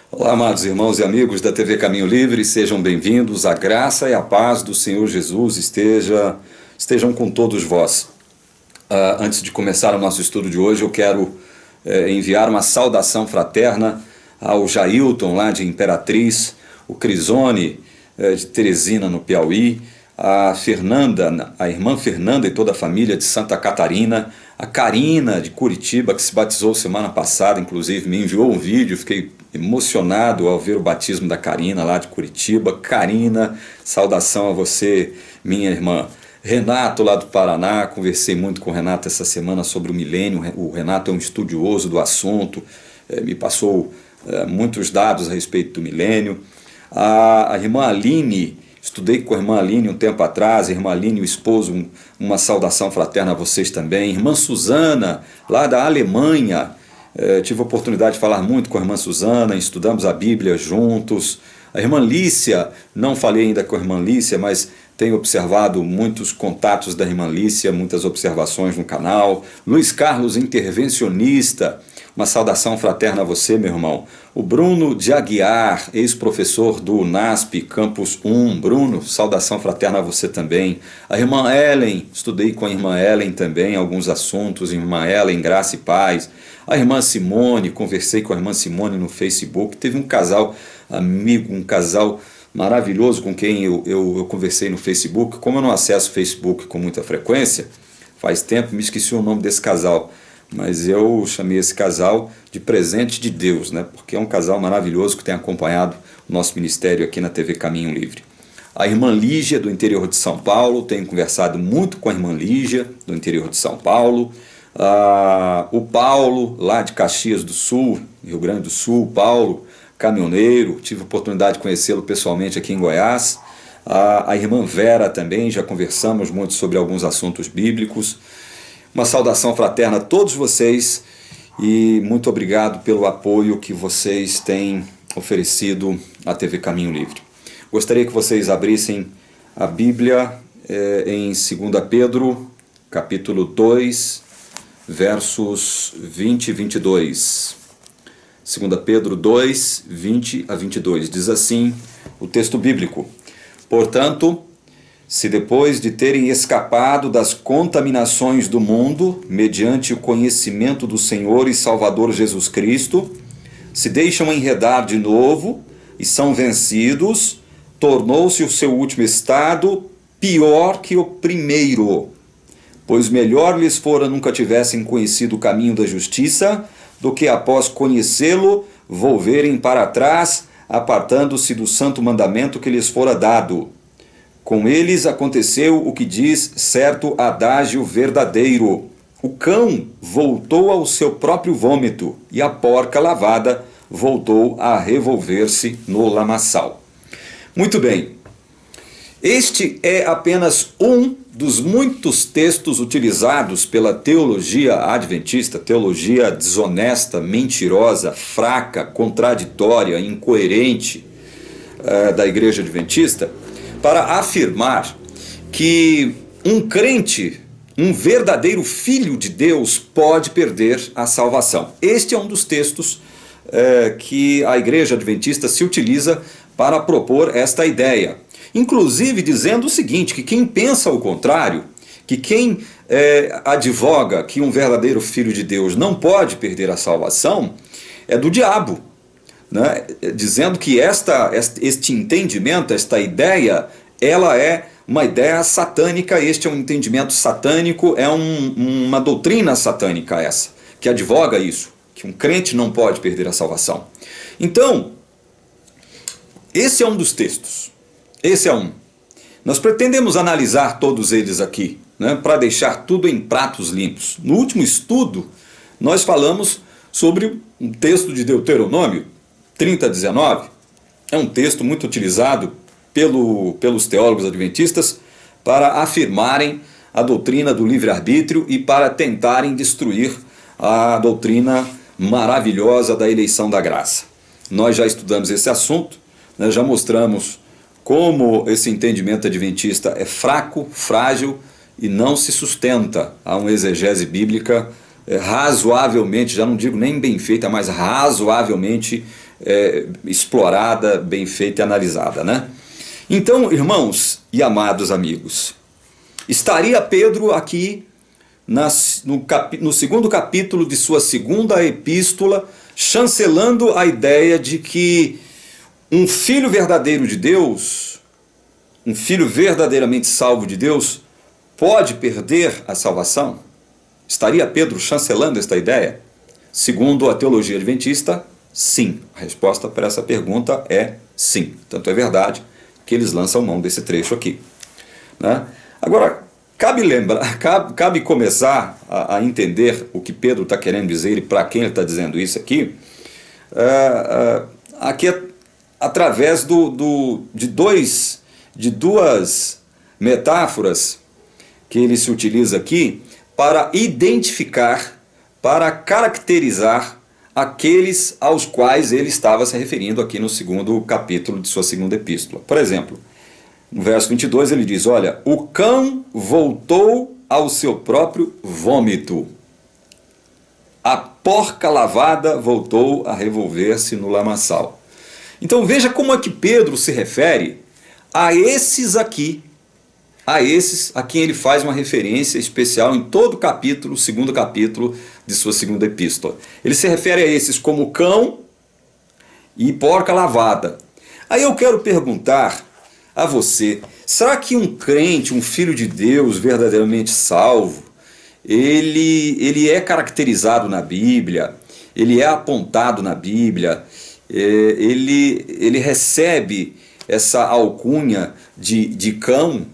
Olá, amados irmãos e amigos da TV Caminho Livre, sejam bem-vindos. A graça e a paz do Senhor Jesus estejam com todos vós. Antes de começar o nosso estudo de hoje, eu quero enviar uma saudação fraterna ao Jailton, lá de Imperatriz, o Crisone, de Teresina, no Piauí, a Fernanda, a irmã Fernanda e toda a família de Santa Catarina, a Karina, de Curitiba, que se batizou semana passada, inclusive me enviou um vídeo, fiquei emocionado ao ver o batismo da Karina, lá de Curitiba. Karina, saudação a você, minha irmã. Renato, lá do Paraná, conversei muito com o Renato essa semana sobre o milênio. O Renato é um estudioso do assunto, me passou muitos dados a respeito do milênio. A irmã Aline, estudei com a irmã Aline um tempo atrás, a irmã Aline e o esposo, uma saudação fraterna a vocês também. Irmã Suzana, lá da Alemanha, tive a oportunidade de falar muito com a irmã Suzana, estudamos a Bíblia juntos. A irmã Lícia, não falei ainda com a irmã Lícia, mas tenho observado muitos contatos da irmã Lícia, muitas observações no canal. Luiz Carlos, intervencionista, uma saudação fraterna a você, meu irmão. O Bruno de Aguiar, ex-professor do UNASP, Campus 1. Bruno, saudação fraterna a você também. A irmã Ellen, estudei com a irmã Ellen também alguns assuntos. Irmã Ellen, graça e paz. A irmã Simone, conversei com a irmã Simone no Facebook. Teve um casal amigo, um casal maravilhoso com quem eu conversei no Facebook. Como eu não acesso o Facebook com muita frequência, faz tempo, me esqueci o nome desse casal. Mas eu chamei esse casal de presente de Deus, né? Porque é um casal maravilhoso que tem acompanhado o nosso ministério aqui na TV Caminho Livre. A irmã Lígia, do interior de São Paulo, tenho conversado muito com a irmã Lígia, do interior de São Paulo. O Paulo, lá de Caxias do Sul, Rio Grande do Sul, Paulo, caminhoneiro, tive a oportunidade de conhecê-lo pessoalmente aqui em Goiás. A irmã Vera também, já conversamos muito sobre alguns assuntos bíblicos. Uma saudação fraterna a todos vocês e muito obrigado pelo apoio que vocês têm oferecido à TV Caminho Livre. Gostaria que vocês abrissem a Bíblia em 2 Pedro, capítulo 2, versos 20 e 22. 2 Pedro 2, 20 a 22. Diz assim o texto bíblico: Portanto, se depois de terem escapado das contaminações do mundo, mediante o conhecimento do Senhor e Salvador Jesus Cristo, se deixam enredar de novo e são vencidos, tornou-se o seu último estado pior que o primeiro. Pois melhor lhes fora nunca tivessem conhecido o caminho da justiça, do que após conhecê-lo, volverem para trás, apartando-se do santo mandamento que lhes fora dado. Com eles aconteceu o que diz certo adágio verdadeiro: o cão voltou ao seu próprio vômito, e a porca lavada voltou a revolver-se no lamaçal. Muito bem, este é apenas um dos muitos textos utilizados pela teologia adventista, teologia desonesta, mentirosa, fraca, contraditória, incoerente da igreja adventista, para afirmar que um crente, um verdadeiro filho de Deus, pode perder a salvação. Este é um dos textos que a igreja adventista se utiliza para propor esta ideia. Inclusive dizendo o seguinte, que quem pensa o contrário, que quem advoga que um verdadeiro filho de Deus não pode perder a salvação, é do diabo. Né? Dizendo que este entendimento, esta ideia, ela é uma ideia satânica, este é um entendimento satânico, é uma doutrina satânica essa, que advoga isso, que um crente não pode perder a salvação. Então, esse é um dos textos, esse é um. Nós pretendemos analisar todos eles aqui, né, para deixar tudo em pratos limpos. No último estudo, nós falamos sobre um texto de Deuteronômio 30:19, é um texto muito utilizado pelos teólogos adventistas para afirmarem a doutrina do livre-arbítrio e para tentarem destruir a doutrina maravilhosa da eleição da graça. Nós já estudamos esse assunto, nós já mostramos como esse entendimento adventista é fraco, frágil e não se sustenta a uma exegese bíblica razoavelmente, já não digo nem bem feita, mas razoavelmente explorada, bem feita e analisada, né? Então, irmãos e amados amigos, estaria Pedro aqui no segundo capítulo de sua segunda epístola, chancelando a ideia de que um filho verdadeiro de Deus, um filho verdadeiramente salvo de Deus, pode perder a salvação? Estaria Pedro chancelando esta ideia? Segundo a teologia adventista, sim. A resposta para essa pergunta é sim. Tanto é verdade que eles lançam mão desse trecho aqui, né? Agora, cabe começar a entender o que Pedro está querendo dizer e para quem ele está dizendo isso aqui, aqui através de duas metáforas que ele se utiliza aqui para identificar, para caracterizar aqueles aos quais ele estava se referindo aqui no segundo capítulo de sua segunda epístola. Por exemplo, no verso 22 ele diz, olha, o cão voltou ao seu próprio vômito. A porca lavada voltou a revolver-se no lamaçal. Então veja como é que Pedro se refere a esses aqui, a quem ele faz uma referência especial em todo o capítulo, o segundo capítulo de sua segunda epístola. Ele se refere a esses como cão e porca lavada. Aí eu quero perguntar a você, será que um crente, um filho de Deus verdadeiramente salvo, ele é caracterizado na Bíblia, ele é apontado na Bíblia, ele recebe essa alcunha de cão?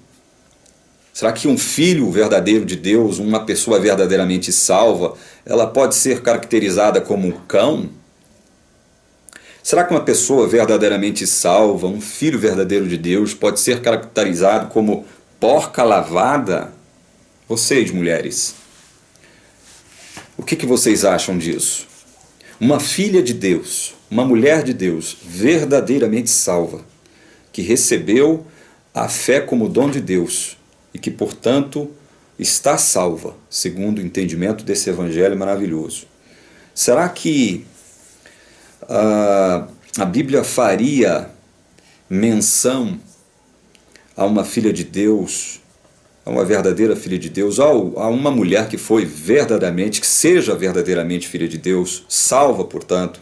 Será que um filho verdadeiro de Deus, uma pessoa verdadeiramente salva, ela pode ser caracterizada como um cão? Será que uma pessoa verdadeiramente salva, um filho verdadeiro de Deus, pode ser caracterizado como porca lavada? Vocês, mulheres, o que vocês acham disso? Uma filha de Deus, uma mulher de Deus, verdadeiramente salva, que recebeu a fé como dom de Deus e que, portanto, está salva, segundo o entendimento desse evangelho maravilhoso. Será que a Bíblia faria menção a uma filha de Deus, a uma verdadeira filha de Deus, a uma mulher que que seja verdadeiramente filha de Deus, salva, portanto,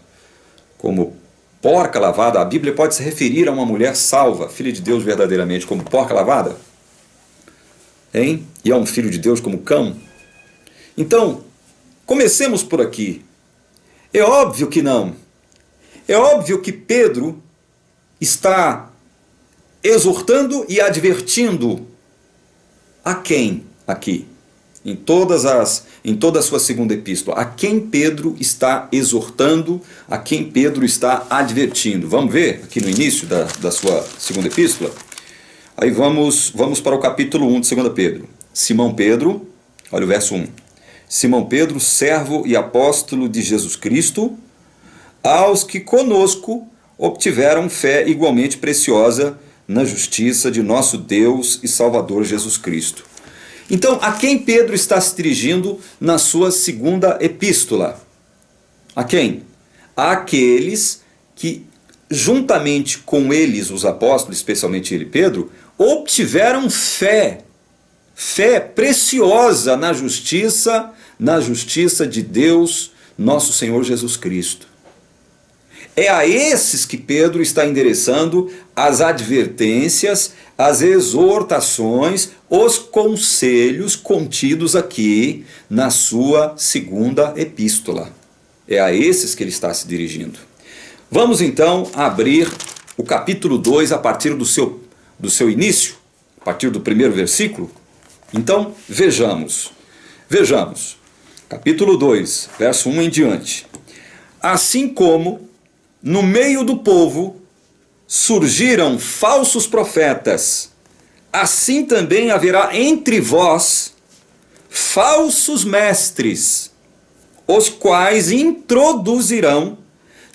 como porca lavada? A Bíblia pode se referir a uma mulher salva, filha de Deus verdadeiramente, como porca lavada? Hein? E a um filho de Deus como cão? Então, comecemos por aqui. É óbvio que não. É óbvio que Pedro está exortando e advertindo a quem aqui? Em toda a sua segunda epístola. A quem Pedro está exortando, a quem Pedro está advertindo. Vamos ver aqui no início da sua segunda epístola? Aí vamos para o capítulo 1 de 2 Pedro. Simão Pedro, olha o verso 1. Simão Pedro, servo e apóstolo de Jesus Cristo, aos que conosco obtiveram fé igualmente preciosa na justiça de nosso Deus e Salvador Jesus Cristo. Então, a quem Pedro está se dirigindo na sua segunda epístola? A quem? Àqueles que, juntamente com eles, os apóstolos, especialmente ele, Pedro, obtiveram fé preciosa na justiça de Deus, nosso Senhor Jesus Cristo. É a esses que Pedro está endereçando as advertências, as exortações, os conselhos contidos aqui na sua segunda epístola. É a esses que ele está se dirigindo. Vamos então abrir o capítulo 2 a partir do seu início, a partir do primeiro versículo. Então, vejamos. Capítulo 2, verso 1 em diante. Assim como no meio do povo surgiram falsos profetas, assim também haverá entre vós falsos mestres, os quais introduzirão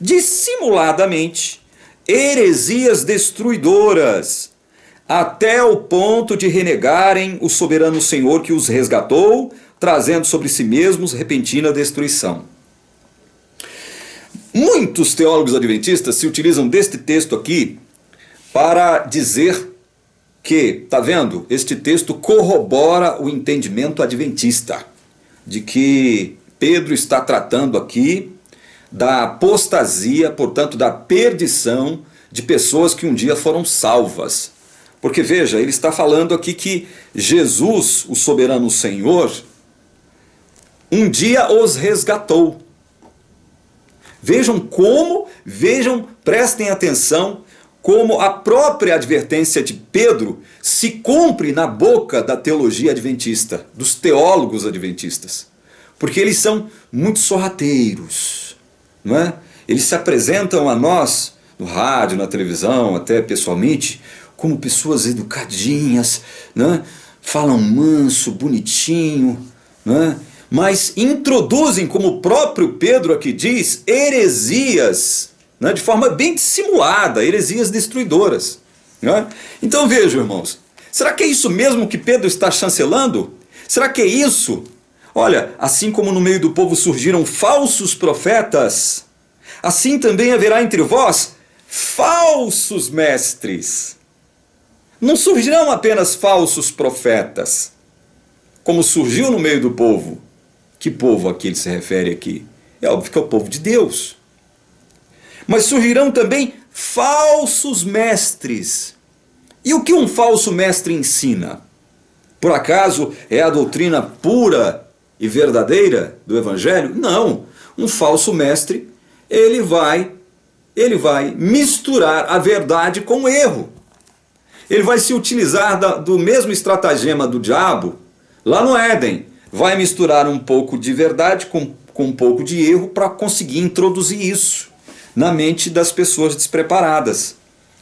dissimuladamente heresias destruidoras, até o ponto de renegarem o soberano Senhor que os resgatou, trazendo sobre si mesmos repentina destruição. Muitos teólogos adventistas se utilizam deste texto aqui para dizer que, tá vendo, este texto corrobora o entendimento adventista, de que Pedro está tratando aqui da apostasia, portanto da perdição de pessoas que um dia foram salvas. Porque veja, ele está falando aqui que Jesus, o soberano Senhor, um dia os resgatou. Vejam, prestem atenção, como a própria advertência de Pedro se cumpre na boca da teologia adventista, dos teólogos adventistas. Porque eles são muito sorrateiros, não é? Eles se apresentam a nós, no rádio, na televisão, até pessoalmente, como pessoas educadinhas, né? Falam manso, bonitinho, né? Mas introduzem, como o próprio Pedro aqui diz, heresias, né? De forma bem dissimulada, heresias destruidoras. Né? Então vejam, irmãos, será que é isso mesmo que Pedro está chancelando? Será que é isso? Olha, assim como no meio do povo surgiram falsos profetas, assim também haverá entre vós falsos mestres. Não surgirão apenas falsos profetas, como surgiu no meio do povo. Que povo a que ele se refere aqui? É óbvio que é o povo de Deus. Mas surgirão também falsos mestres. E o que um falso mestre ensina? Por acaso é a doutrina pura e verdadeira do Evangelho? Não. Um falso mestre, ele vai misturar a verdade com o erro. Ele vai se utilizar do mesmo estratagema do diabo lá no Éden. Vai misturar um pouco de verdade com um pouco de erro para conseguir introduzir isso na mente das pessoas despreparadas,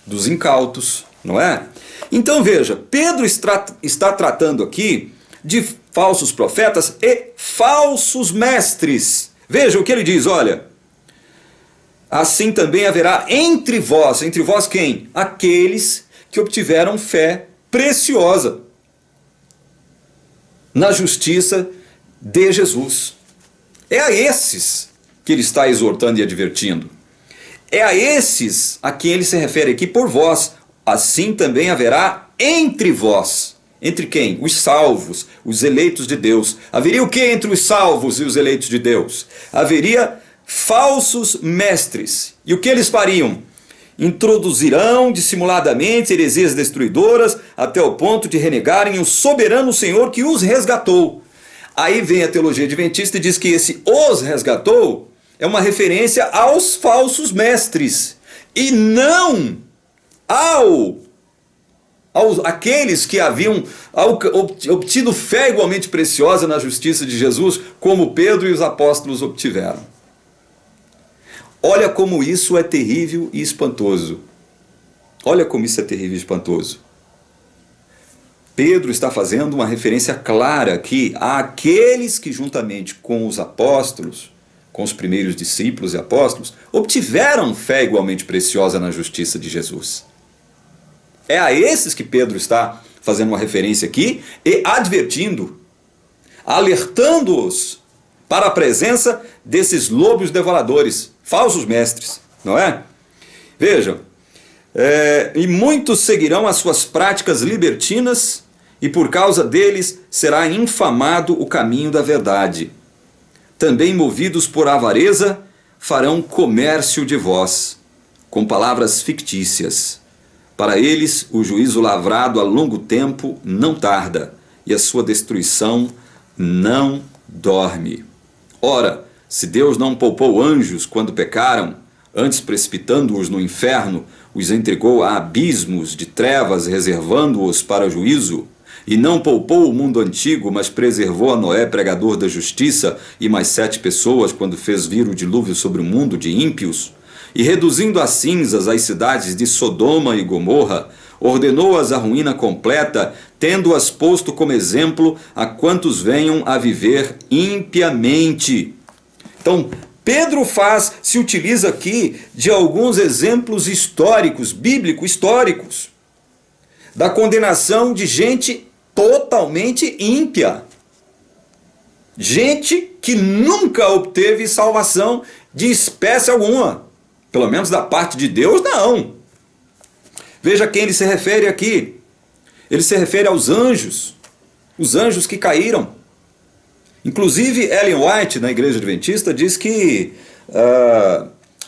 dos incautos, não é? Então veja, Pedro está tratando aqui de falsos profetas e falsos mestres. Veja o que ele diz, olha. Assim também haverá entre vós quem? Aqueles que obtiveram fé preciosa na justiça de Jesus. É a esses que ele está exortando e advertindo. É a esses a quem ele se refere aqui por vós. Assim também haverá entre vós. Entre quem? Os salvos, os eleitos de Deus. Haveria o que entre os salvos e os eleitos de Deus? Haveria falsos mestres. E o que eles fariam? Introduzirão dissimuladamente heresias destruidoras até o ponto de renegarem o soberano Senhor que os resgatou. Aí vem a teologia adventista e diz que esse os resgatou é uma referência aos falsos mestres e não aqueles que haviam obtido fé igualmente preciosa na justiça de Jesus, como Pedro e os apóstolos obtiveram. Olha como isso é terrível e espantoso. Olha como isso é terrível e espantoso. Pedro está fazendo uma referência clara aqui àqueles que, juntamente com os apóstolos, com os primeiros discípulos e apóstolos, obtiveram fé igualmente preciosa na justiça de Jesus. É a esses que Pedro está fazendo uma referência aqui e advertindo, alertando-os para a presença desses lobos devoradores, falsos mestres, não é? Vejam, e muitos seguirão as suas práticas libertinas e por causa deles será infamado o caminho da verdade. Também movidos por avareza farão comércio de vós, com palavras fictícias. Para eles o juízo lavrado a longo tempo não tarda e a sua destruição não dorme. Ora, se Deus não poupou anjos quando pecaram, antes precipitando-os no inferno, os entregou a abismos de trevas, reservando-os para juízo, e não poupou o mundo antigo, mas preservou a Noé, pregador da justiça, e mais 7 pessoas, quando fez vir o dilúvio sobre o mundo de ímpios, e reduzindo a cinzas as cidades de Sodoma e Gomorra, ordenou-as à ruína completa, tendo-as posto como exemplo a quantos venham a viver impiamente. Então, Pedro se utiliza aqui de alguns exemplos históricos, bíblicos históricos, da condenação de gente totalmente ímpia. Gente que nunca obteve salvação de espécie alguma. Pelo menos da parte de Deus, não. Veja a quem ele se refere aqui. Ele se refere aos anjos. Os anjos que caíram. Inclusive, Ellen White, na Igreja Adventista, diz que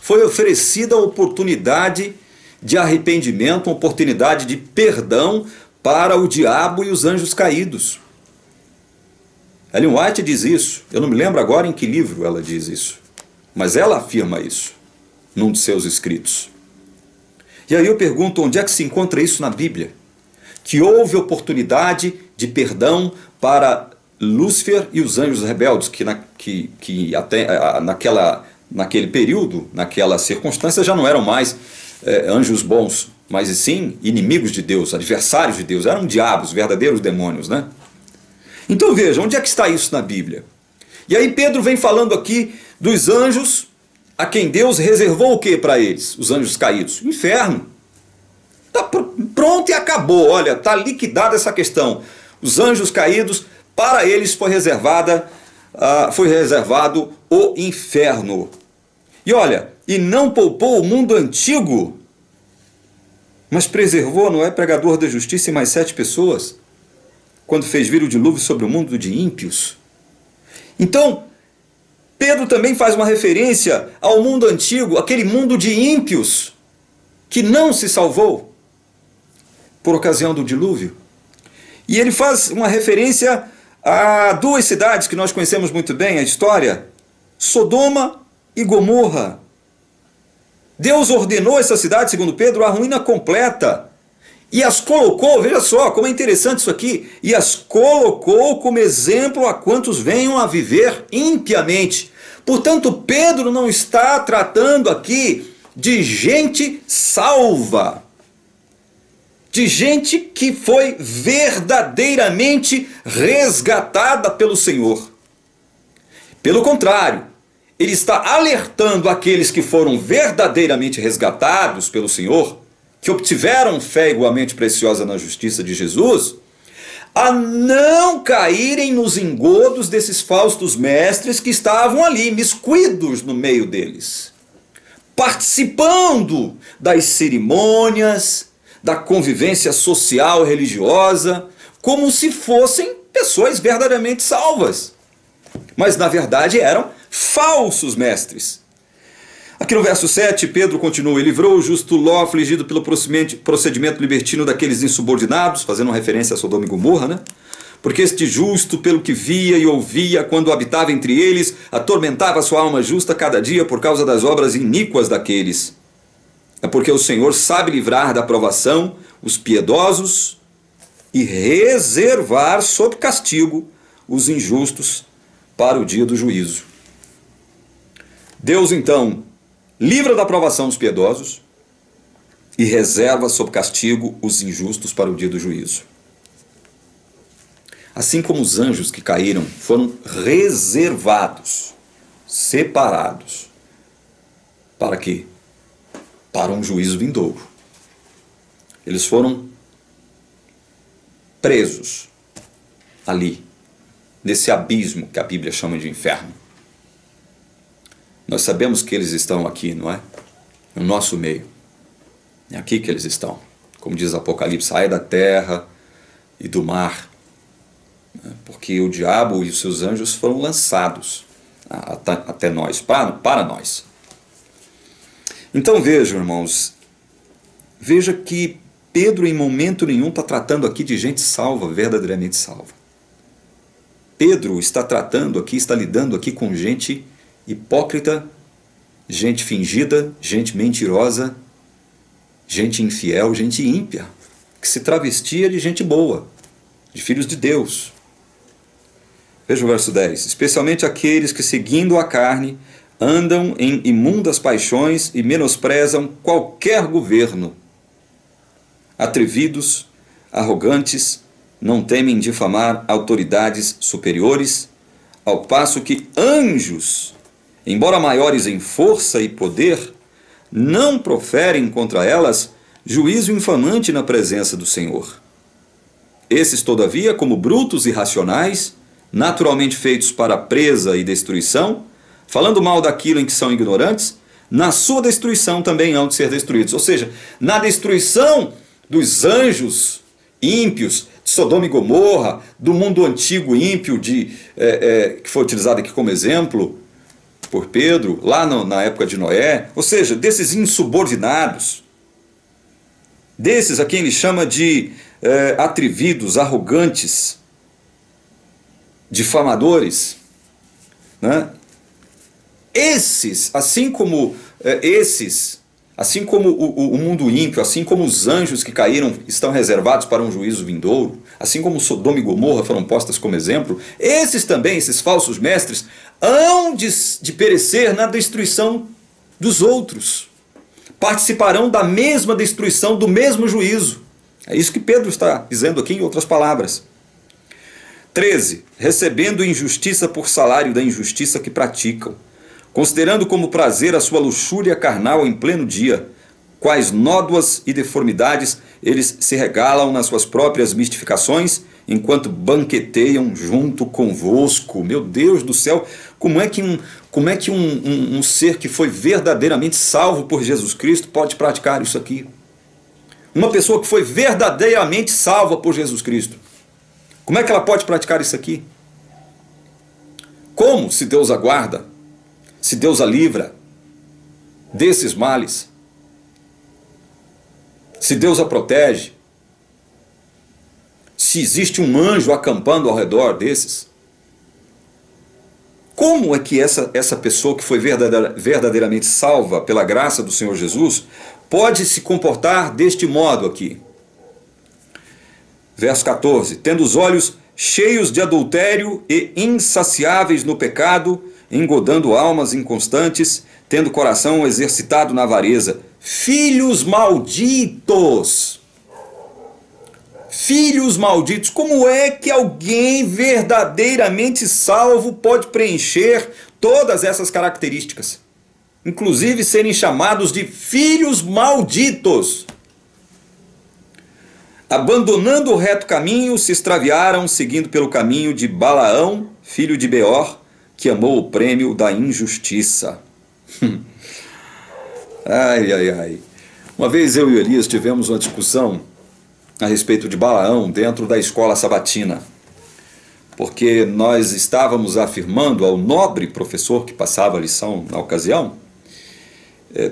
foi oferecida a oportunidade de arrependimento, uma oportunidade de perdão para o diabo e os anjos caídos. Ellen White diz isso. Eu não me lembro agora em que livro ela diz isso, mas ela afirma isso num de seus escritos. E aí eu pergunto, onde é que se encontra isso na Bíblia? Que houve oportunidade de perdão para Lúcifer e os anjos rebeldes, que até naquele período, naquela circunstância, já não eram mais anjos bons, mas sim inimigos de Deus, adversários de Deus, eram diabos, verdadeiros demônios, né? Então veja, onde é que está isso na Bíblia? E aí Pedro vem falando aqui dos anjos a quem Deus reservou o que para eles? Os anjos caídos? O inferno. Está pronto e acabou, olha, está liquidada essa questão. Os anjos caídos, para eles foi reservado o inferno. E olha, e não poupou o mundo antigo, mas preservou Noé, pregador da justiça, e mais 7 pessoas, quando fez vir o dilúvio sobre o mundo de ímpios. Então, Pedro também faz uma referência ao mundo antigo, aquele mundo de ímpios, que não se salvou por ocasião do dilúvio. E ele faz uma referência a 2 cidades que nós conhecemos muito bem a história, Sodoma e Gomorra. Deus ordenou essa cidade, segundo Pedro, a ruína completa. E as colocou, veja só como é interessante isso aqui, e as colocou como exemplo a quantos venham a viver impiamente. Portanto, Pedro não está tratando aqui de gente salva, de gente que foi verdadeiramente resgatada pelo Senhor. Pelo contrário, ele está alertando aqueles que foram verdadeiramente resgatados pelo Senhor, que obtiveram fé igualmente preciosa na justiça de Jesus, a não caírem nos engodos desses falsos mestres que estavam ali, miscuídos no meio deles, participando das cerimônias, da convivência social e religiosa, como se fossem pessoas verdadeiramente salvas. Mas na verdade eram falsos mestres. Aqui no verso 7, Pedro continua: e livrou o justo Ló, afligido pelo procedimento libertino daqueles insubordinados, fazendo uma referência a Sodoma e Gomorra, né? Porque este justo, pelo que via e ouvia, quando habitava entre eles, atormentava sua alma justa cada dia por causa das obras iníquas daqueles. É porque o Senhor sabe livrar da provação os piedosos e reservar sob castigo os injustos para o dia do juízo. Deus, então, livra da provação os piedosos e reserva sob castigo os injustos para o dia do juízo. Assim como os anjos que caíram foram reservados, separados. Para quê? Para um juízo vindouro. Eles foram presos ali, nesse abismo que a Bíblia chama de inferno. Nós sabemos que eles estão aqui, não é? No nosso meio. É aqui que eles estão. Como diz Apocalipse, sai da terra e do mar. Porque o diabo e os seus anjos foram lançados até nós, para nós. Então vejam, irmãos, veja que Pedro em momento nenhum está tratando aqui de gente salva, verdadeiramente salva. Pedro está tratando aqui, está lidando aqui com gente hipócrita, gente fingida, gente mentirosa, gente infiel, gente ímpia, que se travestia de gente boa, de filhos de Deus. Veja o verso 10. Especialmente aqueles que, seguindo a carne, andam em imundas paixões e menosprezam qualquer governo. Atrevidos, arrogantes, não temem difamar autoridades superiores, ao passo que anjos, embora maiores em força e poder, não proferem contra elas juízo infamante na presença do Senhor. Esses, todavia, como brutos e irracionais, naturalmente feitos para presa e destruição, falando mal daquilo em que são ignorantes, na sua destruição também hão de ser destruídos. Ou seja, na destruição dos anjos ímpios, de Sodoma e Gomorra, do mundo antigo ímpio, que foi utilizado aqui como exemplo por Pedro, lá na época de Noé, ou seja, desses insubordinados, desses a quem ele chama de atrevidos, arrogantes, difamadores, né? Esses, assim como o mundo ímpio, assim como os anjos que caíram estão reservados para um juízo vindouro, assim como Sodoma e Gomorra foram postas como exemplo, esses também, esses falsos mestres, hão de perecer na destruição dos outros. Participarão da mesma destruição, do mesmo juízo. É isso que Pedro está dizendo aqui em outras palavras. 13. Recebendo injustiça por salário da injustiça que praticam, considerando como prazer a sua luxúria carnal em pleno dia, quais nódoas e deformidades eles se regalam nas suas próprias mistificações, enquanto banqueteiam junto convosco. Meu Deus do céu, como é que um ser que foi verdadeiramente salvo por Jesus Cristo pode praticar isso aqui? Uma pessoa que foi verdadeiramente salva por Jesus Cristo, como é que ela pode praticar isso aqui? Como, se Deus a guarda, se Deus a livra desses males, se Deus a protege, se existe um anjo acampando ao redor desses, como é que essa pessoa que foi verdadeiramente salva pela graça do Senhor Jesus pode se comportar deste modo aqui? Verso 14, tendo os olhos cheios de adultério e insaciáveis no pecado, engodando almas inconstantes, tendo coração exercitado na avareza, filhos malditos. Filhos malditos. Como é que alguém verdadeiramente salvo pode preencher todas essas características? Inclusive serem chamados de filhos malditos. Abandonando o reto caminho, se extraviaram, seguindo pelo caminho de Balaão, filho de Beor, que amou o prêmio da injustiça. Ai, ai, ai. Uma vez eu e Elias tivemos uma discussão a respeito de Balaão dentro da escola sabatina, porque nós estávamos afirmando ao nobre professor que passava a lição na ocasião,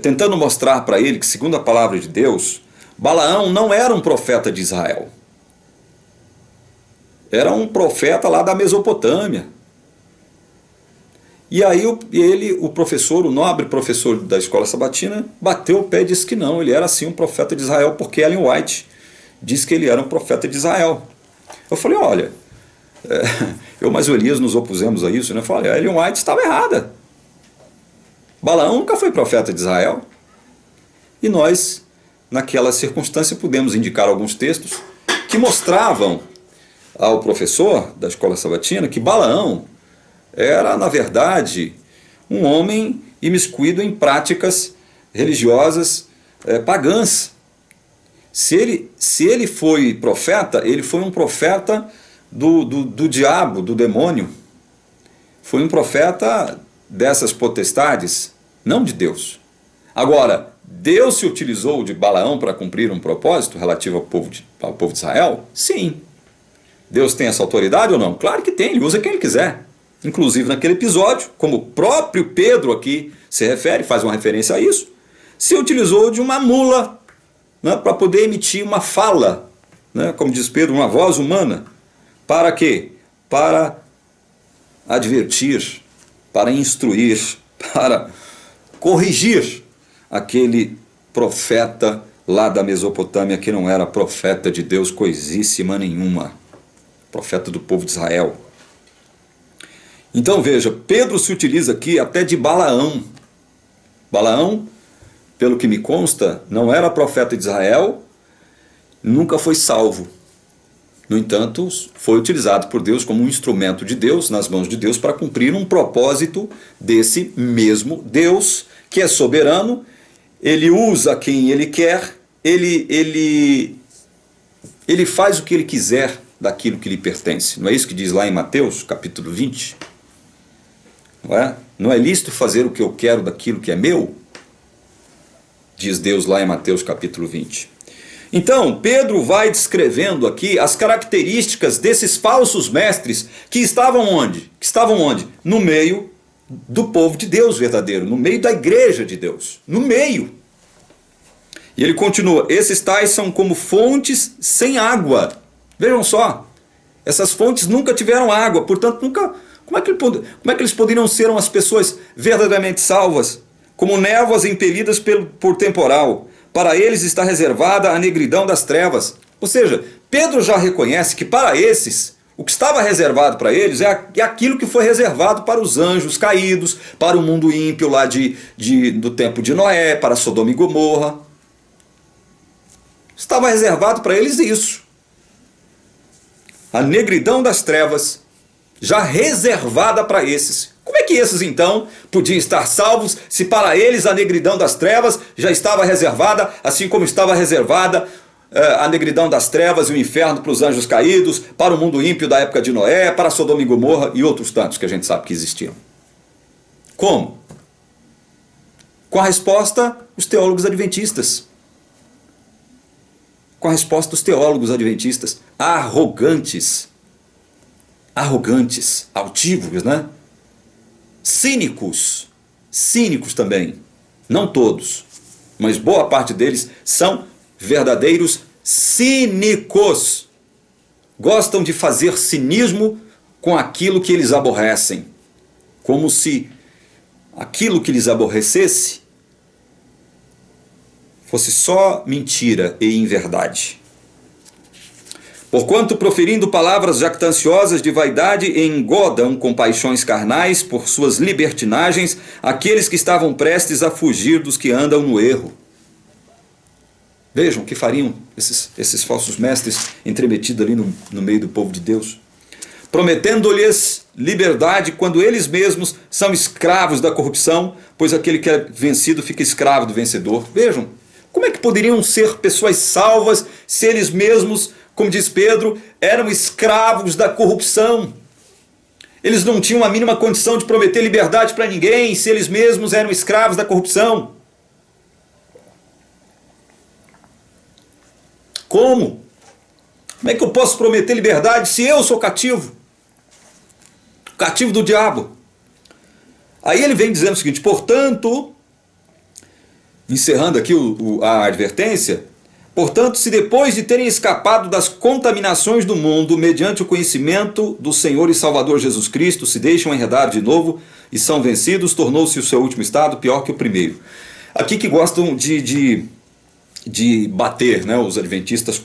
tentando mostrar para ele que, segundo a palavra de Deus, Balaão não era um profeta de Israel. Era um profeta lá da Mesopotâmia. E aí o professor, o nobre professor da escola sabatina, bateu o pé e disse que não, ele era sim um profeta de Israel, porque Ellen White disse que ele era um profeta de Israel. Eu falei, olha, eu mais o Elias nos opusemos a isso, né? Eu falei, Ellen White estava errada. Balaão nunca foi profeta de Israel. E nós, naquela circunstância, pudemos indicar alguns textos que mostravam ao professor da escola sabatina que Balaão era, na verdade, um homem imiscuído em práticas religiosas pagãs. Se ele foi profeta, ele foi um profeta do diabo, do demônio. Foi um profeta dessas potestades, não de Deus. Agora, Deus se utilizou de Balaão para cumprir um propósito relativo ao povo de Israel? Sim. Deus tem essa autoridade ou não? Claro que tem, ele usa quem ele quiser. Inclusive naquele episódio, como o próprio Pedro aqui se refere, faz uma referência a isso, se utilizou de uma mula, né, para poder emitir uma fala, né, como diz Pedro, uma voz humana. Para quê? Para advertir, para instruir, para corrigir aquele profeta lá da Mesopotâmia que não era profeta de Deus coisíssima nenhuma, profeta do povo de Israel. Então veja, Pedro se utiliza aqui até de Balaão. Balaão, pelo que me consta, não era profeta de Israel, nunca foi salvo. No entanto, foi utilizado por Deus como um instrumento de Deus, nas mãos de Deus, para cumprir um propósito desse mesmo Deus, que é soberano. Ele usa quem ele quer, ele faz o que ele quiser daquilo que lhe pertence. Não é isso que diz lá em Mateus, capítulo 20? Não é? Não é lícito fazer o que eu quero daquilo que é meu? Diz Deus lá em Mateus, capítulo 20. Então, Pedro vai descrevendo aqui as características desses falsos mestres que estavam onde? Que estavam onde? No meio do povo de Deus verdadeiro, no meio da igreja de Deus, no meio. E ele continua, esses tais são como fontes sem água. Vejam só, essas fontes nunca tiveram água, portanto, como é que eles poderiam ser as pessoas verdadeiramente salvas? Como névoas impelidas por temporal. Para eles está reservada a negridão das trevas. Ou seja, Pedro já reconhece que para esses, o que estava reservado para eles é aquilo que foi reservado para os anjos caídos, para o mundo ímpio lá do tempo de Noé, para Sodoma e Gomorra. Estava reservado para eles isso. A negridão das trevas, já reservada para esses. Como é que esses então podiam estar salvos se para eles a negridão das trevas já estava reservada, assim como estava reservada a negridão das trevas e o inferno para os anjos caídos, para o mundo ímpio da época de Noé, para Sodoma e Gomorra e outros tantos que a gente sabe que existiam? Como? Com a resposta, os teólogos adventistas. Com a resposta dos teólogos adventistas, arrogantes, altivos, né? Cínicos também, não todos, mas boa parte deles são verdadeiros cínicos. Gostam de fazer cinismo com aquilo que eles aborrecem, como se aquilo que lhes aborrecesse fosse só mentira e inverdade. Porquanto, proferindo palavras jactanciosas de vaidade, engodam com paixões carnais por suas libertinagens aqueles que estavam prestes a fugir dos que andam no erro. Vejam o que fariam esses falsos mestres entremetidos ali no meio do povo de Deus. Prometendo-lhes liberdade quando eles mesmos são escravos da corrupção, pois aquele que é vencido fica escravo do vencedor. Vejam, como é que poderiam ser pessoas salvas se eles mesmos, como diz Pedro, eram escravos da corrupção? Eles não tinham a mínima condição de prometer liberdade para ninguém se eles mesmos eram escravos da corrupção. Como? Como é que eu posso prometer liberdade se eu sou cativo? Cativo do diabo. Aí ele vem dizendo o seguinte, portanto, encerrando aqui a advertência, portanto, se depois de terem escapado das contaminações do mundo, mediante o conhecimento do Senhor e Salvador Jesus Cristo, se deixam enredar de novo e são vencidos, tornou-se o seu último estado pior que o primeiro. Aqui que gostam de bater, né, os adventistas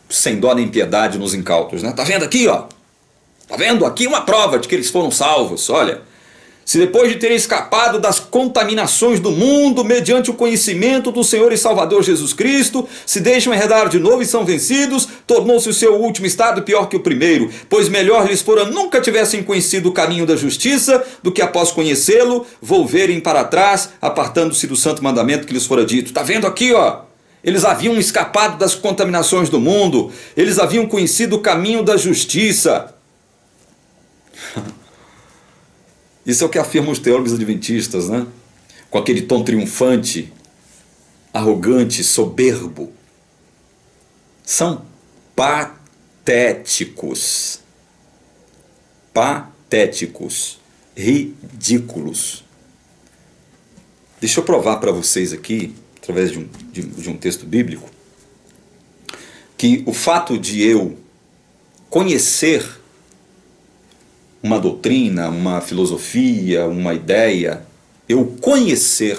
sem dó nem piedade nos incautos. Né? Tá vendo aqui, ó? Tá vendo aqui uma prova de que eles foram salvos, olha. Se depois de terem escapado das contaminações do mundo, mediante o conhecimento do Senhor e Salvador Jesus Cristo, se deixam enredar de novo e são vencidos, tornou-se o seu último estado pior que o primeiro, pois melhor lhes fora nunca tivessem conhecido o caminho da justiça, do que após conhecê-lo, volverem para trás, apartando-se do santo mandamento que lhes fora dito. Tá vendo aqui, ó? Eles haviam escapado das contaminações do mundo, eles haviam conhecido o caminho da justiça. Isso é o que afirmam os teólogos adventistas, né? Com aquele tom triunfante, arrogante, soberbo. São patéticos. Patéticos. Ridículos. Deixa eu provar para vocês aqui, através de um texto bíblico, que o fato de eu conhecer uma doutrina, uma filosofia, uma ideia, eu conhecer,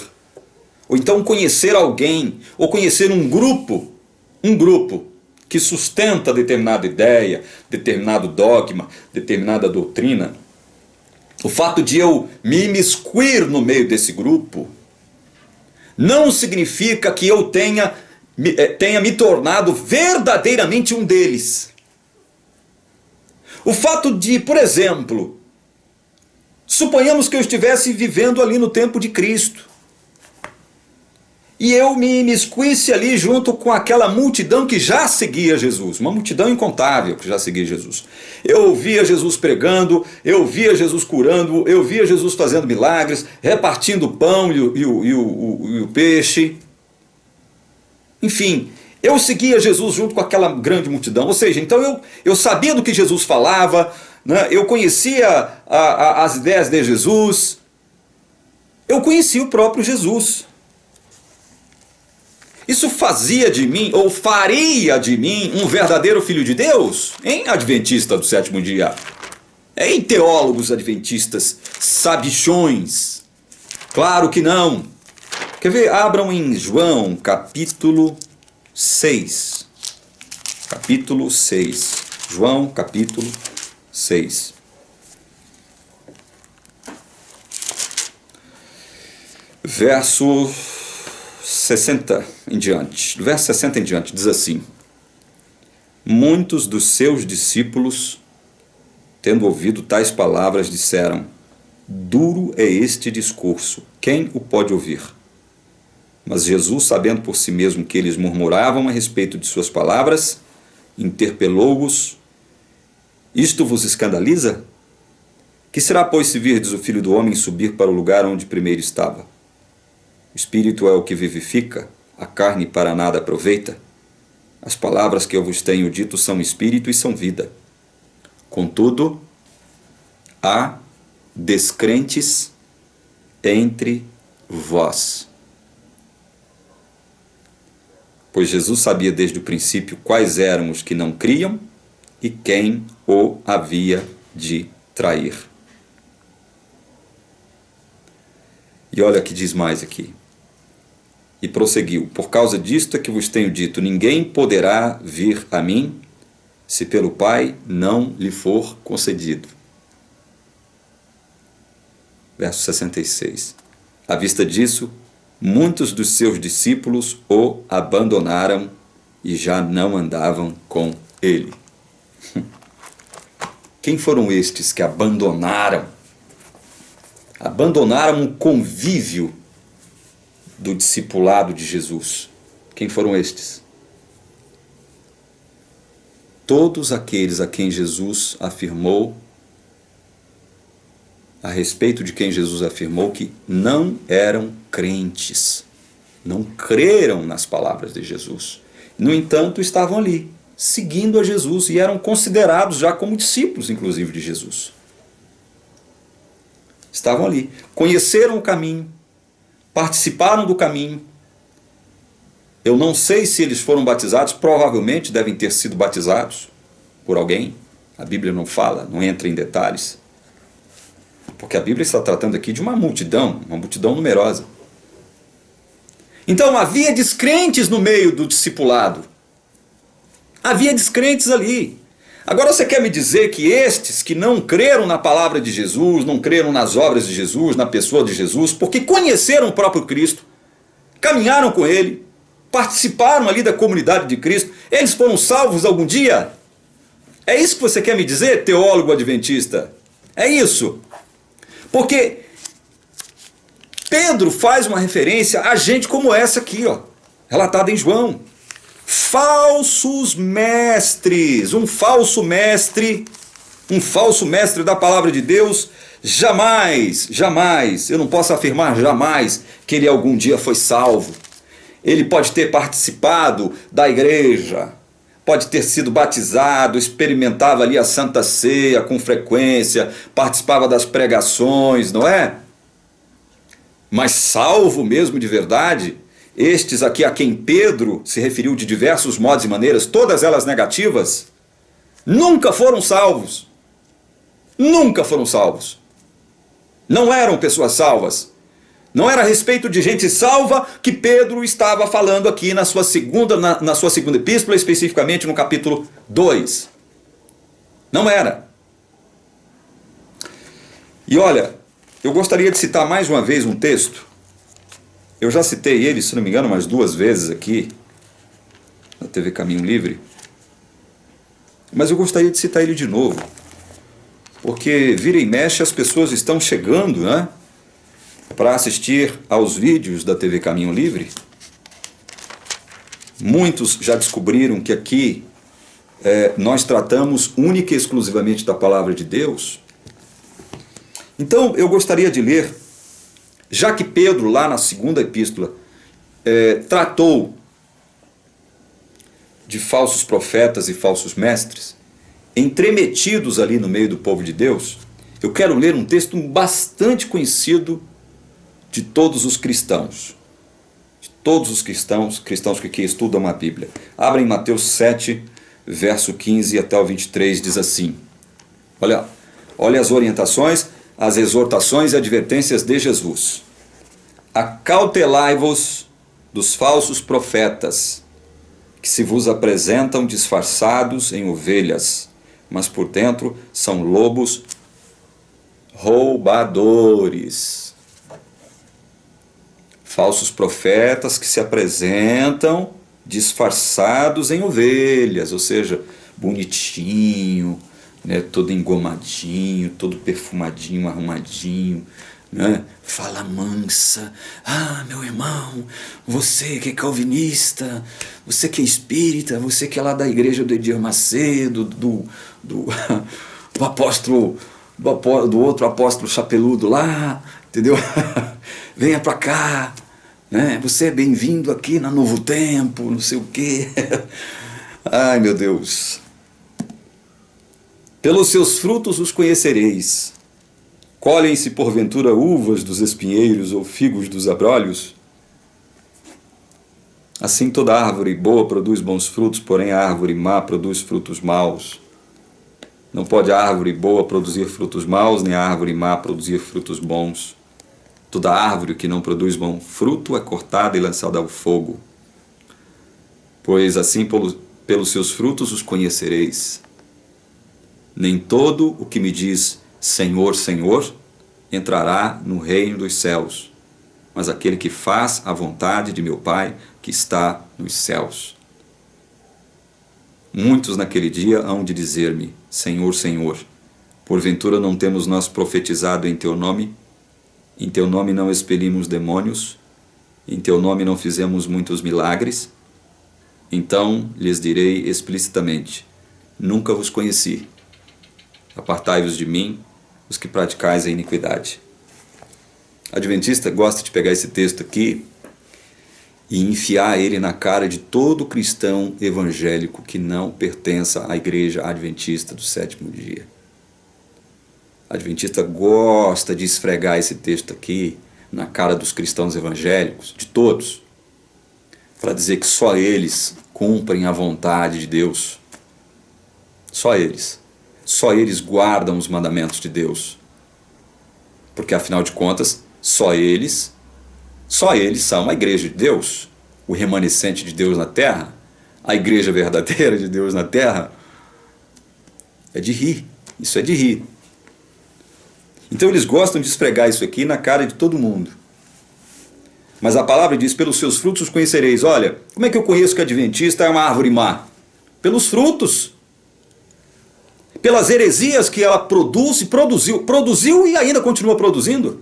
ou então conhecer alguém, ou conhecer um grupo que sustenta determinada ideia, determinado dogma, determinada doutrina, o fato de eu me imiscuir no meio desse grupo, não significa que eu tenha me tornado verdadeiramente um deles. O fato de, por exemplo, suponhamos que eu estivesse vivendo ali no tempo de Cristo. e eu me imiscuísse ali junto com aquela multidão que já seguia Jesus, uma multidão incontável que já seguia Jesus. Eu ouvia Jesus pregando, eu via Jesus curando, eu via Jesus fazendo milagres, repartindo o pão e o peixe. Enfim, eu seguia Jesus junto com aquela grande multidão. Ou seja, então eu sabia do que Jesus falava, né? Eu conhecia as ideias de Jesus, eu conhecia o próprio Jesus. Isso fazia de mim, ou faria de mim, um verdadeiro filho de Deus? Em adventista do sétimo dia? Em teólogos adventistas sabichões? Claro que não. Quer ver? Abram em João, capítulo 6. Capítulo 6. João, capítulo 6. Verso 60 em diante. Do verso 60 em diante, diz assim: muitos dos seus discípulos, tendo ouvido tais palavras, disseram: duro é este discurso, quem o pode ouvir? Mas Jesus, sabendo por si mesmo que eles murmuravam a respeito de suas palavras, interpelou-os: isto vos escandaliza? Que será, pois, se virdes o Filho do Homem subir para o lugar onde primeiro estava? O Espírito é o que vivifica, a carne para nada aproveita. As palavras que eu vos tenho dito são espírito e são vida. Contudo, há descrentes entre vós. Pois Jesus sabia desde o princípio quais eram os que não criam e quem o havia de trair. E olha o que diz mais aqui. E prosseguiu: por causa disto é que vos tenho dito, ninguém poderá vir a mim, se pelo Pai não lhe for concedido. Verso 66. À vista disso, muitos dos seus discípulos o abandonaram e já não andavam com ele. Quem foram estes que abandonaram o convívio do discipulado de Jesus? Quem foram estes? Todos aqueles a quem Jesus afirmou, a respeito de quem Jesus afirmou que não eram crentes, não creram nas palavras de Jesus. No entanto, estavam ali, seguindo a Jesus, e eram considerados já como discípulos, inclusive, de Jesus. Estavam ali, conheceram o caminho, participaram do caminho. Eu não sei se eles foram batizados, provavelmente devem ter sido batizados por alguém. A Bíblia não fala, não entra em detalhes. Porque a Bíblia está tratando aqui de uma multidão numerosa. Então havia descrentes no meio do discipulado. Havia descrentes ali. Agora você quer me dizer que estes que não creram na palavra de Jesus, não creram nas obras de Jesus, na pessoa de Jesus, porque conheceram o próprio Cristo, caminharam com ele, participaram ali da comunidade de Cristo, eles foram salvos algum dia? É isso que você quer me dizer, teólogo adventista? É isso. Porque Pedro faz uma referência a gente como essa aqui, ó, relatada em João. Falsos mestres, um falso mestre da palavra de Deus, jamais, eu não posso afirmar jamais que ele algum dia foi salvo. Ele pode ter participado da igreja, pode ter sido batizado, experimentava ali a Santa Ceia com frequência, participava das pregações, não é? Mas salvo mesmo de verdade, estes aqui a quem Pedro se referiu de diversos modos e maneiras, todas elas negativas, nunca foram salvos. Nunca foram salvos. Não eram pessoas salvas. Não era a respeito de gente salva que Pedro estava falando aqui na sua segunda epístola, especificamente no capítulo 2. Não era. E olha, eu gostaria de citar mais uma vez um texto. Eu já citei ele, se não me engano, umas 2 vezes aqui, na TV Caminho Livre. Mas eu gostaria de citar ele de novo. Porque vira e mexe as pessoas estão chegando, né, para assistir aos vídeos da TV Caminho Livre. Muitos já descobriram que aqui nós tratamos única e exclusivamente da palavra de Deus. Então eu gostaria de ler, já que Pedro lá na segunda epístola tratou de falsos profetas e falsos mestres, entremetidos ali no meio do povo de Deus, eu quero ler um texto bastante conhecido de todos os cristãos. De todos os cristãos que estudam a Bíblia. Abra em Mateus 7, verso 15 até o 23, diz assim. Olha as orientações, as exortações e advertências de Jesus. Acautelai-vos dos falsos profetas, que se vos apresentam disfarçados em ovelhas, mas por dentro são lobos roubadores. Falsos profetas que se apresentam disfarçados em ovelhas, ou seja, bonitinho, né, todo engomadinho, todo perfumadinho, arrumadinho, né? Fala mansa. Ah, meu irmão, você que é calvinista, você que é espírita, você que é lá da igreja do Edir Macedo, do apóstolo, do outro apóstolo chapeludo lá, entendeu? Venha pra cá, né? Você é bem-vindo aqui na Novo Tempo, não sei o quê. Ai, meu Deus. Pelos seus frutos os conhecereis. Colhem-se porventura uvas dos espinheiros ou figos dos abrolhos? Assim toda árvore boa produz bons frutos, porém a árvore má produz frutos maus. Não pode a árvore boa produzir frutos maus, nem a árvore má produzir frutos bons. Toda árvore que não produz bom fruto é cortada e lançada ao fogo. Pois assim pelos seus frutos os conhecereis. Nem todo o que me diz Senhor, Senhor, entrará no reino dos céus, mas aquele que faz a vontade de meu Pai que está nos céus. Muitos naquele dia hão de dizer-me, Senhor, Senhor, porventura não temos nós profetizado em teu nome? Em teu nome não expelimos demônios? Em teu nome não fizemos muitos milagres? Então lhes direi explicitamente, nunca vos conheci. Apartai-vos de mim, os que praticais a iniquidade. A adventista gosta de pegar esse texto aqui e enfiar ele na cara de todo cristão evangélico que não pertença à igreja adventista do sétimo dia. A adventista gosta de esfregar esse texto aqui na cara dos cristãos evangélicos, de todos, para dizer que só eles cumprem a vontade de Deus. Só eles. Só eles guardam os mandamentos de Deus. Porque, afinal de contas, só eles são a igreja de Deus, o remanescente de Deus na terra, a igreja verdadeira de Deus na terra. É de rir, isso é de rir. Então eles gostam de esfregar isso aqui na cara de todo mundo. Mas a palavra diz, pelos seus frutos os conhecereis. Olha, como é que eu conheço que a adventista é uma árvore má? Pelos frutos. Pelas heresias que ela produziu e ainda continua produzindo.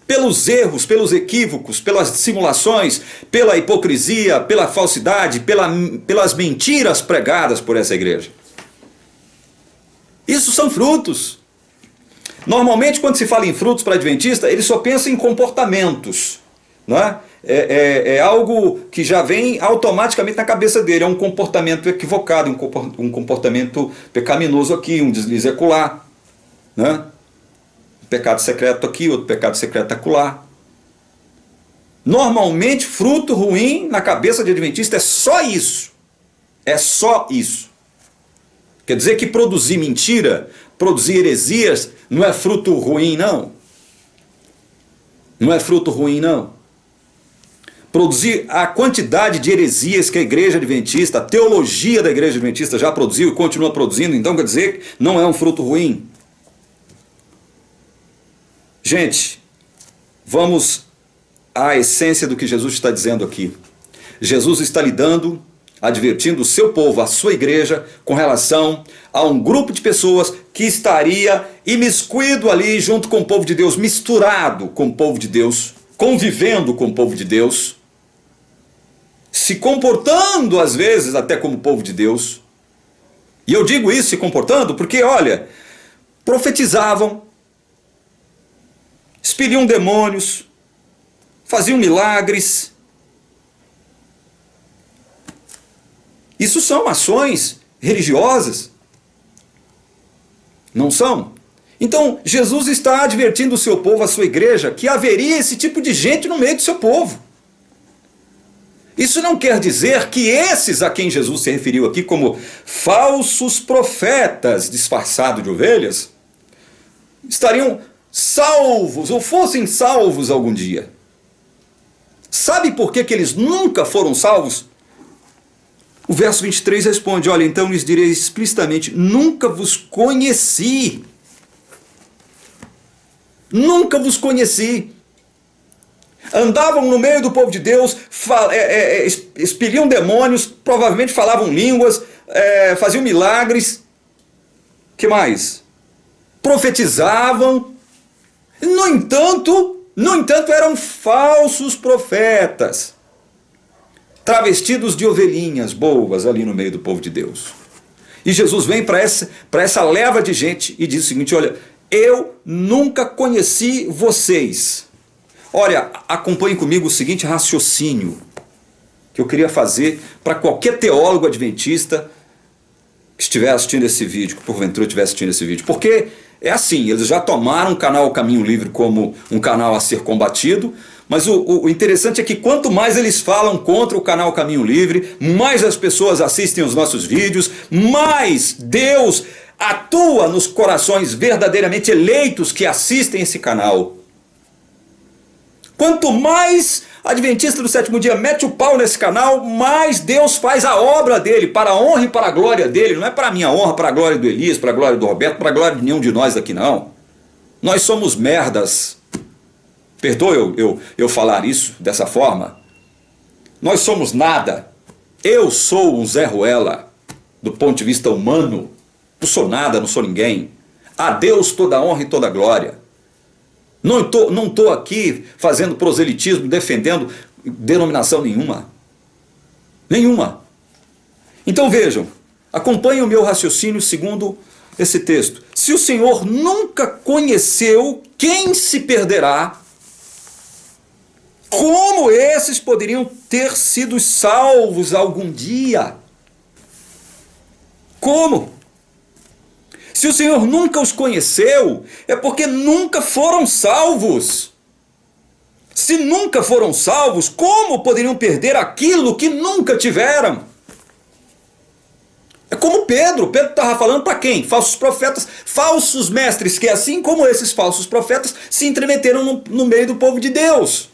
Pelos erros, pelos equívocos, pelas simulações, pela hipocrisia, pela falsidade, pelas mentiras pregadas por essa igreja. Isso são frutos. Normalmente, quando se fala em frutos para adventista, ele só pensa em comportamentos, não é? É algo que já vem automaticamente na cabeça dele, é um comportamento equivocado, um comportamento pecaminoso aqui, um deslize acolá, né? Um pecado secreto aqui, outro pecado secreto acolá. Normalmente, fruto ruim na cabeça de adventista é só isso. É só isso. Quer dizer que produzir mentira, produzir heresias, não é fruto ruim, não. Não é fruto ruim, não. Produzir a quantidade de heresias que a igreja adventista, a teologia da igreja adventista já produziu e continua produzindo, então quer dizer que não é um fruto ruim. Gente, vamos à essência do que Jesus está dizendo aqui. Jesus está lidando, advertindo o seu povo, a sua igreja, com relação a um grupo de pessoas que estaria imiscuído ali junto com o povo de Deus, misturado com o povo de Deus, convivendo com o povo de Deus, se comportando às vezes até como povo de Deus. E eu digo isso, se comportando, porque olha, profetizavam, expeliam demônios, faziam milagres. Isso são ações religiosas, não são? Então Jesus está advertindo o seu povo, a sua igreja, que haveria esse tipo de gente no meio do seu povo. Isso não quer dizer que esses a quem Jesus se referiu aqui como falsos profetas disfarçados de ovelhas estariam salvos ou fossem salvos algum dia. Sabe por que eles nunca foram salvos? O verso 23 responde, olha, então lhes direi explicitamente, nunca vos conheci. Nunca vos conheci. Andavam no meio do povo de Deus, expeliam demônios, provavelmente falavam línguas, faziam milagres. Que mais? Profetizavam. No entanto, eram falsos profetas, travestidos de ovelhinhas boas ali no meio do povo de Deus. E Jesus vem para essa leva de gente e diz o seguinte, olha, eu nunca conheci vocês. Olha, acompanhe comigo o seguinte raciocínio que eu queria fazer para qualquer teólogo adventista que estiver assistindo esse vídeo, que porventura estiver assistindo esse vídeo. Porque é assim, eles já tomaram o canal Caminho Livre como um canal a ser combatido, mas o interessante é que quanto mais eles falam contra o canal Caminho Livre, mais as pessoas assistem os nossos vídeos, mais Deus atua nos corações verdadeiramente eleitos que assistem esse canal. Quanto mais Adventista do Sétimo Dia mete o pau nesse canal, mais Deus faz a obra dele, para a honra e para a glória dele. Não é para a minha honra, para a glória do Elias, para a glória do Roberto, para a glória de nenhum de nós aqui não. Nós somos merdas. Perdoe eu falar isso dessa forma. Nós somos nada. Eu sou um Zé Ruela, do ponto de vista humano. Não sou nada, não sou ninguém. A Deus toda a honra e toda a glória. Não estou aqui fazendo proselitismo, defendendo denominação nenhuma. Nenhuma. Então vejam, acompanhem o meu raciocínio segundo esse texto. Se o Senhor nunca conheceu, quem se perderá? Como esses poderiam ter sido salvos algum dia? Como? Se o Senhor nunca os conheceu, é porque nunca foram salvos. Se nunca foram salvos, como poderiam perder aquilo que nunca tiveram? É como Pedro estava falando para quem? Falsos profetas, falsos mestres, que assim como esses falsos profetas se entremeteram no meio do povo de Deus.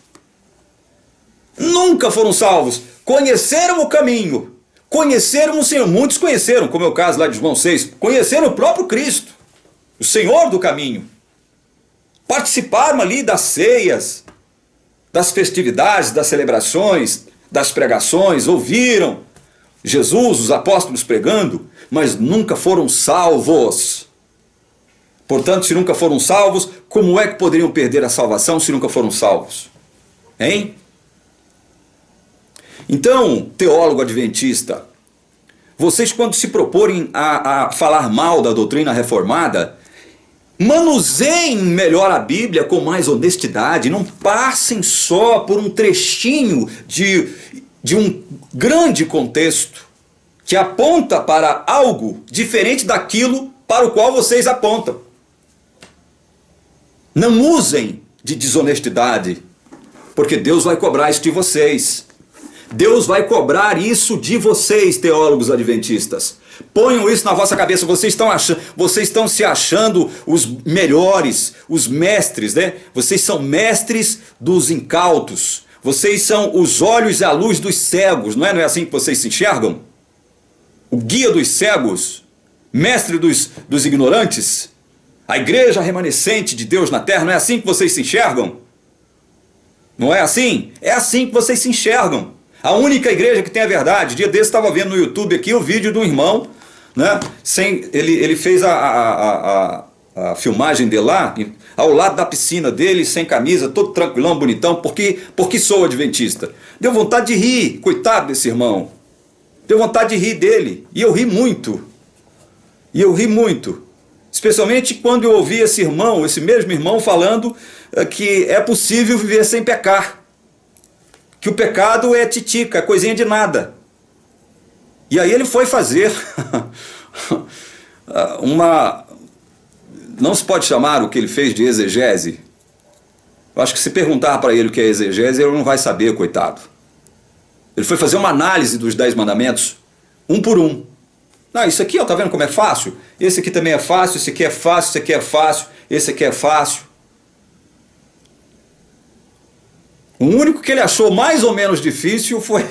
Nunca foram salvos, conheceram o caminho, conheceram o Senhor, muitos conheceram, como é o caso lá de João 6, conheceram o próprio Cristo, o Senhor do caminho, participaram ali das ceias, das festividades, das celebrações, das pregações, ouviram Jesus, os apóstolos pregando, mas nunca foram salvos. Portanto, se nunca foram salvos, como é que poderiam perder a salvação se nunca foram salvos? Hein? Então, teólogo adventista, vocês quando se proporem a falar mal da doutrina reformada, manuseiem melhor a Bíblia com mais honestidade, não passem só por um trechinho de um grande contexto que aponta para algo diferente daquilo para o qual vocês apontam. Não usem de desonestidade, porque Deus vai cobrar isso de vocês. Deus vai cobrar isso de vocês, teólogos adventistas. Ponham isso na vossa cabeça. Vocês estão se achando os melhores, os mestres, né? Vocês são mestres dos incautos. Vocês são os olhos e a luz dos cegos. Não é assim que vocês se enxergam? O guia dos cegos, mestre dos ignorantes, a igreja remanescente de Deus na terra. Não é assim que vocês se enxergam? Não é assim? É assim que vocês se enxergam. A única igreja que tem a verdade. Dia desse estava vendo no YouTube aqui o vídeo de um irmão, né? Ele fez a filmagem dele lá, ao lado da piscina dele, sem camisa, todo tranquilão, bonitão, porque sou adventista. Deu vontade de rir, coitado desse irmão. Deu vontade de rir dele, e eu ri muito. E eu ri muito. Especialmente quando eu ouvi esse irmão, esse mesmo irmão, falando que é possível viver sem pecar. Que o pecado é titica, é coisinha de nada. E aí ele foi fazer não se pode chamar o que ele fez de exegese. Eu acho que se perguntar para ele o que é exegese, ele não vai saber, coitado. Ele foi fazer uma análise dos 10 mandamentos, um por um. Não, isso aqui, ó, tá vendo como é fácil? Esse aqui também é fácil, esse aqui é fácil, esse aqui é fácil, esse aqui é fácil. O único que ele achou mais ou menos difícil foi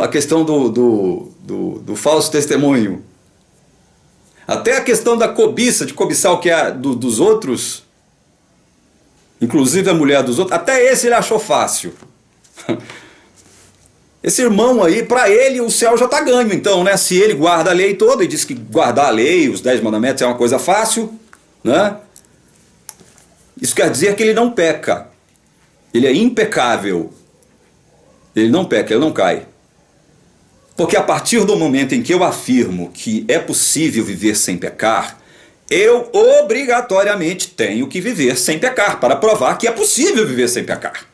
a questão do falso testemunho. Até a questão da cobiça, de cobiçar o que é dos outros, inclusive a mulher dos outros, até esse ele achou fácil. Esse irmão aí, para ele o céu já está ganho, então, né? Se ele guarda a lei toda e diz que guardar a lei, os 10 mandamentos é uma coisa fácil, né? Isso quer dizer que ele não peca. Ele é impecável. Ele não peca, ele não cai. Porque a partir do momento em que eu afirmo que é possível viver sem pecar, eu obrigatoriamente tenho que viver sem pecar, para provar que é possível viver sem pecar.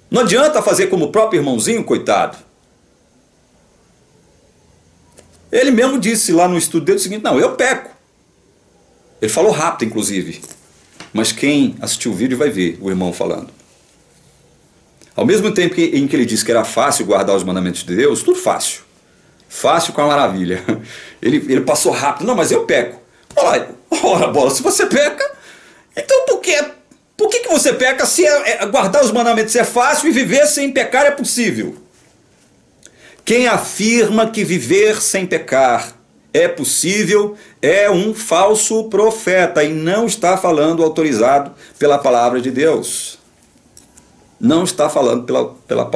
Não adianta fazer como o próprio irmãozinho, coitado. Ele mesmo disse lá no estudo dele o seguinte: não, eu peco. Ele falou rápido, inclusive. Mas quem assistiu o vídeo vai ver o irmão falando. Ao mesmo tempo em que ele disse que era fácil guardar os mandamentos de Deus, tudo fácil. Fácil com a maravilha. Ele passou rápido. Não, mas eu peco. Ora, bola, se você peca, então por que você peca se guardar os mandamentos é fácil e viver sem pecar é possível? Quem afirma que viver sem pecar é possível é um falso profeta e não está falando autorizado pela palavra de Deus. Não está falando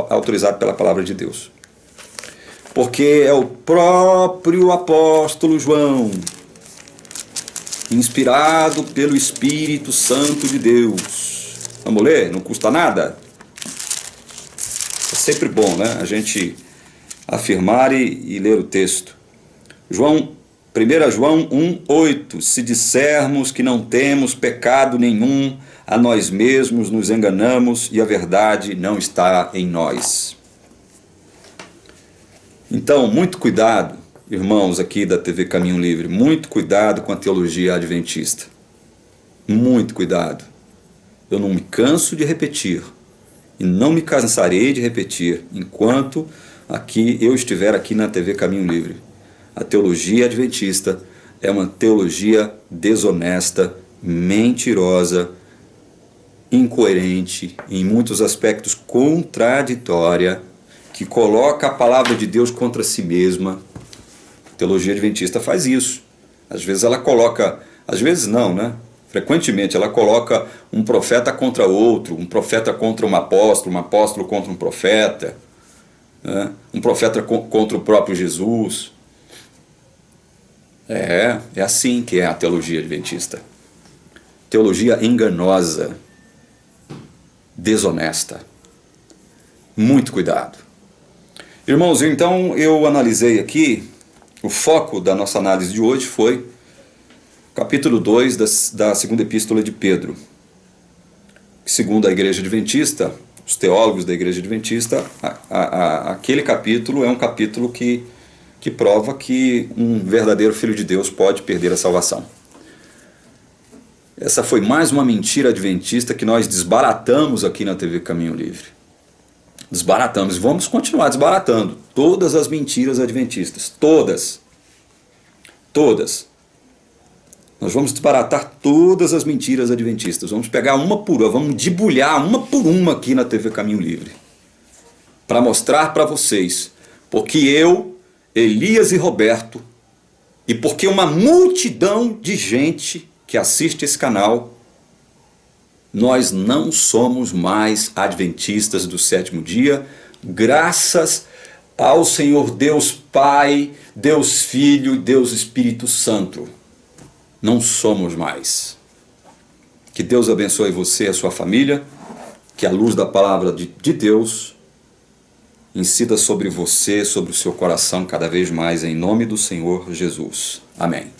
autorizado pela palavra de Deus. Porque é o próprio apóstolo João, inspirado pelo Espírito Santo de Deus. Vamos ler? Não custa nada? É sempre bom, né? A gente afirmar e ler o texto. 1 João 1,8: se dissermos que não temos pecado nenhum, a nós mesmos nos enganamos e a verdade não está em nós. Então, muito cuidado, irmãos aqui da TV Caminho Livre, muito cuidado com a teologia adventista. Muito cuidado. Eu não me canso de repetir, e não me cansarei de repetir, enquanto eu estiver aqui na TV Caminho Livre. A teologia adventista é uma teologia desonesta, mentirosa, incoerente, em muitos aspectos contraditória, que coloca a palavra de Deus contra si mesma. A teologia adventista faz isso. Às vezes ela coloca, às vezes não, né? Frequentemente ela coloca um profeta contra outro, um profeta contra um apóstolo contra um profeta, né? Um profeta contra o próprio Jesus. É assim que é a teologia adventista. Teologia enganosa, desonesta. Muito cuidado. Irmãos, então eu analisei aqui, o foco da nossa análise de hoje foi capítulo 2 da segunda epístola de Pedro. Segundo a Igreja Adventista, os teólogos da Igreja Adventista, aquele capítulo é um capítulo que prova que um verdadeiro filho de Deus pode perder a salvação. Essa foi mais uma mentira adventista que nós desbaratamos aqui na TV Caminho Livre. Desbaratamos e vamos continuar desbaratando todas as mentiras adventistas. Todas. Nós vamos desbaratar todas as mentiras adventistas. Vamos pegar uma por uma, vamos debulhar uma por uma aqui na TV Caminho Livre. Para mostrar para vocês. Porque eu, Elias e Roberto, e porque uma multidão de gente que assiste esse canal, nós não somos mais adventistas do sétimo dia, graças ao Senhor Deus Pai, Deus Filho e Deus Espírito Santo. não somos mais. Que Deus abençoe você e a sua família, que a luz da palavra de Deus incida sobre você, sobre o seu coração cada vez mais, em nome do Senhor Jesus. Amém.